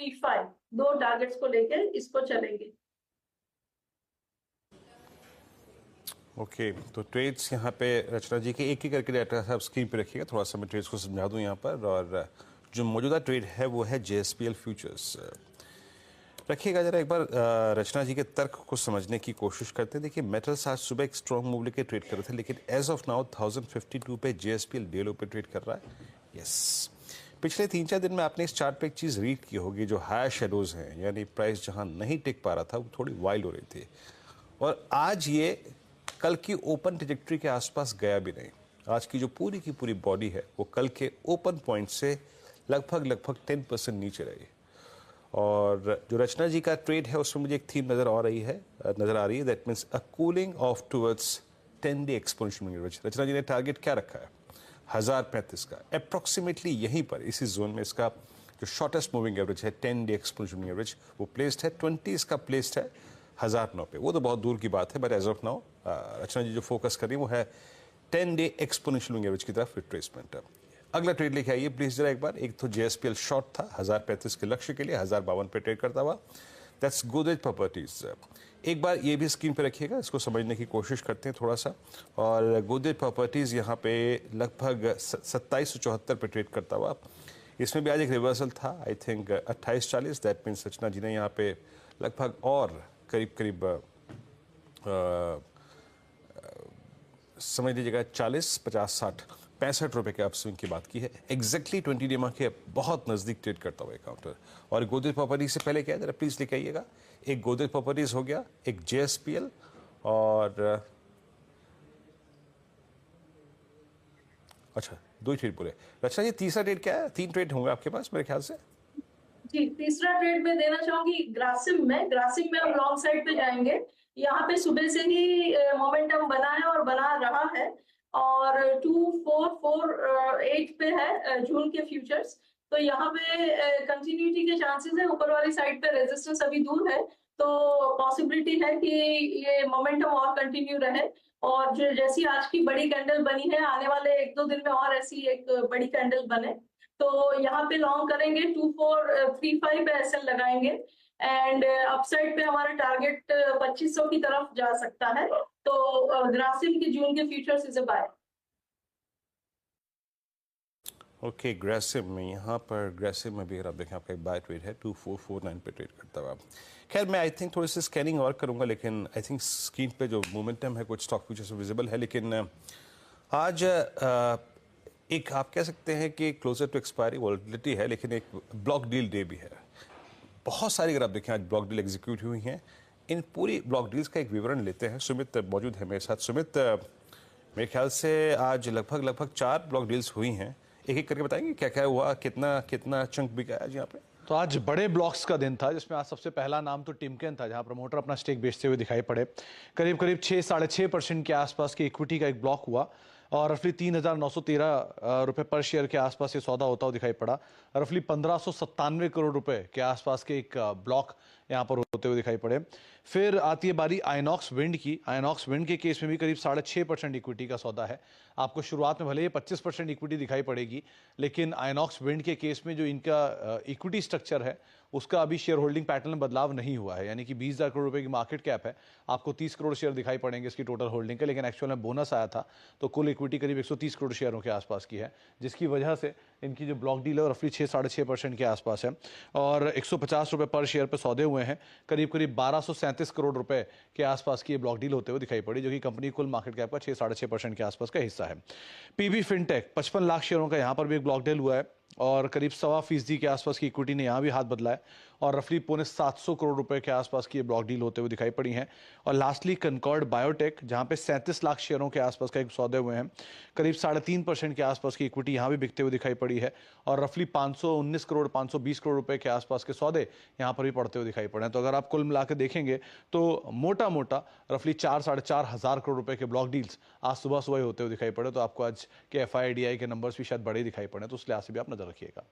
3435 दो टारगेट्स को लेकर इसको चलेंगे। ओके तो ट्रेड्स यहाँ पे रचना जी के एक ही करके डाटा साहब स्क्रीन पे रखिएगा, थोड़ा सा मैं ट्रेड्स को समझा दूँ यहाँ पर। और जो मौजूदा ट्रेड है वो है JSPL फ्यूचर्स। रखिएगा जरा एक बार रचना जी के तर्क को समझने की कोशिश करते हैं। देखिए मेटल्स आज सुबह एक स्ट्रॉन्ग मूव लेके ट्रेड कर रहे थे, लेकिन एज ऑफ नाउ 1052 पे JSPL डे लो पे ट्रेड कर रहा है। यस, पिछले 3-4 दिन में आपने इस चार्ट पे एक चीज़ रीड की होगी, जो हायर शेडोज हैं, यानी प्राइस जहां नहीं टिक पा रहा था वो थोड़ी वाइल्ड हो रही थी, और आज ये कल की ओपन ट्रेजेक्ट्री के आसपास गया भी नहीं। आज की जो पूरी की पूरी बॉडी है वो कल के ओपन पॉइंट से लगभग 10% नीचे रही। और जो रचना जी का ट्रेड है उसमें मुझे एक थीम नज़र आ रही है, that means a cooling off towards 10-day exponential moving average. Rachna ji ने टारगेट क्या रखा है? 1035 का, अप्रॉक्सीमेटली यहीं पर इसी जोन में इसका जो शॉर्टेस्ट मूविंग एवरेज है 10-day एक्सपोनेंशियल मूविंग एवरेज वो प्लेस्ड है। 20 इसका प्लेस्ड है 1009 पे। वो तो बहुत दूर की बात है, बट एज ऑफ नाउ रचना जी जो फोकस कर रही है वो है 10-day एक्सपोनेंशियल मूविंग एवरेज की तरफ रिट्रेसमेंट। अगला ट्रेड लेके आइए प्लीज जरा एक बार। एक तो JSPL शॉर्ट था 1035 के लक्ष्य के लिए, 1052 पे ट्रेड करता हुआ। That's Godrej properties. एक बार ये भी स्क्रीन पे रखिएगा, इसको समझने की कोशिश करते हैं थोड़ा सा। और गोदरेज प्रॉपर्टीज यहाँ पे लगभग 2774 पे ट्रेड करता हुआ। इसमें भी आज एक रिवर्सल था, आई थिंक 2840। दैट मीन्स रचना जी ने यहाँ पे लगभग और करीब समझ लीजिएगा 40, 50, 60, 65 रुपए के अपस्विंग की बात की है। एग्जैक्टली 20 डे के बहुत नज़दीक ट्रेड करता हुआ काउंटर। और गोदरेज प्रॉपर्टीज से पहले क्या है जरा प्लीज लेके आइएगा। एक गोदरेज प्रॉपर्टीज हो गया, एक JSPL, और अच्छा 2 ही ट्रेड बोले। अच्छा ये तीसरा ट्रेड क्या है? 3 ट्रेड होंगे आपके पास मेरे ख्याल से। जी, तीसरा ट्रेड में देना चाहूंगी ग्रासिम में हम लॉन्ग साइड पे जाएंगे। यहाँ पे सुबह से ही मोमेंटम बना है और बना रहा है, और 2448 पे है जून के फ्यूचर्स। तो यहाँ पे कंटिन्यूटी के चांसेस है। ऊपर वाली साइड पे रेजिस्टेंस अभी दूर है, तो पॉसिबिलिटी है कि ये मोमेंटम और कंटिन्यू रहे। और जो जैसी आज की बड़ी कैंडल बनी है, आने वाले 1-2 दिन में और ऐसी एक बड़ी कैंडल बने, तो यहाँ पे लॉन्ग करेंगे। 2435 पे एसएल लगाएंगे, एंड अपसाइड पे हमारा टारगेट 2500 की तरफ जा सकता है। तो ग्रासिम के जून के futures is a buy. Okay ग्रेसिव में, यहाँ पर ग्रेसिव में भी अगर आप देखें आपका एक बाय ट्रेड है 2449 पे ट्रेड करता हुआ। खैर मैं आई थिंक थोड़ी सी स्कैनिंग और करूँगा, लेकिन आई थिंक स्क्रीन पे जो मोमेंटम है कुछ स्टॉक फ्यूचर्स में विजिबल है। लेकिन आज एक आप कह सकते हैं कि क्लोजर टू एक्सपायरी वॉलेटिलिटी है, लेकिन एक ब्लॉक डील डे भी है। बहुत सारी अगर आप देखें आज ब्लॉक डील एग्जीक्यूट हुई हैं। इन पूरी ब्लॉक डील्स का एक विवरण लेते हैं। सुमित मौजूद है मेरे साथ। सुमित, मेरे ख्याल से आज लगभग 4 ब्लॉक डील्स हुई हैं। एक एक करके बताएंगे क्या क्या हुआ, कितना चंक बिका आज यहाँ पे? तो आज बड़े ब्लॉक्स का दिन था, जिसमें आज सबसे पहला नाम तो टिमकेन था, जहां प्रमोटर अपना स्टेक बेचते हुए दिखाई पड़े। करीब 6-6.5% के आसपास की इक्विटी का एक ब्लॉक हुआ, और रफली 3,913 रुपए पर शेयर के आसपास ये सौदा होता हुआ दिखाई पड़ा। रफली 1597 करोड़ रुपए के आसपास के एक ब्लॉक यहाँ पर होते हुए दिखाई पड़े। फिर आती है बारी आइनॉक्स विंड की। आइनॉक्स विंड के केस में भी करीब 6.5% इक्विटी का सौदा है। आपको शुरुआत में भले ही 25% इक्विटी दिखाई पड़ेगी, लेकिन आइनॉक्स विंड के केस में जो इनका इक्विटी स्ट्रक्चर है उसका अभी शेयर होल्डिंग पैटर्न में बदलाव नहीं हुआ है। यानी कि 20,000 करोड़ रुपए की मार्केट कैप है, आपको 30 करोड़ शेयर दिखाई पड़ेंगे इसकी टोटल होल्डिंग के, लेकिन एक्चुअल में बोनस आया था तो कुल इक्विटी करीब 130 करोड़ शेयरों के आसपास की है, जिसकी वजह से इनकी जो ब्लॉक डील है रफली 6-6.5% के आसपास है। और 150 रुपए पर शेयर पर सौदे हुए हैं। करीब 1237 करोड़ रुपए के आसपास की ये ब्लॉक डील होते हुए दिखाई पड़ी, जो कि कंपनी कुल मार्केट कैप का 6-6.5% के आसपास का हिस्सा है। PB फिनटेक 55 लाख शेयरों का यहाँ पर भी एक ब्लॉक डील हुआ है, और करीब 1.25% के आसपास की इक्विटी ने यहाँ भी हाथ बदला है, और रफली 750 करोड़ रुपए के आसपास की ये ब्लॉक डील होते हुए दिखाई पड़ी हैं। और लास्टली कनकॉर्ड बायोटेक, जहाँ पे 37 लाख शेयरों के आसपास का एक सौदे हुए हैं। करीब 3.5% के आसपास की इक्विटी यहाँ भी बिकते हुए दिखाई पड़ी है, और रफली 519 करोड़ 520 करोड़ रुपए के आसपास के सौदे यहाँ पर भी पड़ते हुए दिखाई पड़े हैं। तो अगर आप कुल मिलाकर देखेंगे तो मोटा रफली 4-4.5 हज़ार करोड़ रुपए के ब्लॉक डील्स आज सुबह होते हुए दिखाई पड़े। तो आपको आज के FIDI के नंबर्स भी शायद बड़े दिखाई पड़े, तो उस लिहाज से भी आप नजर रखिएगा।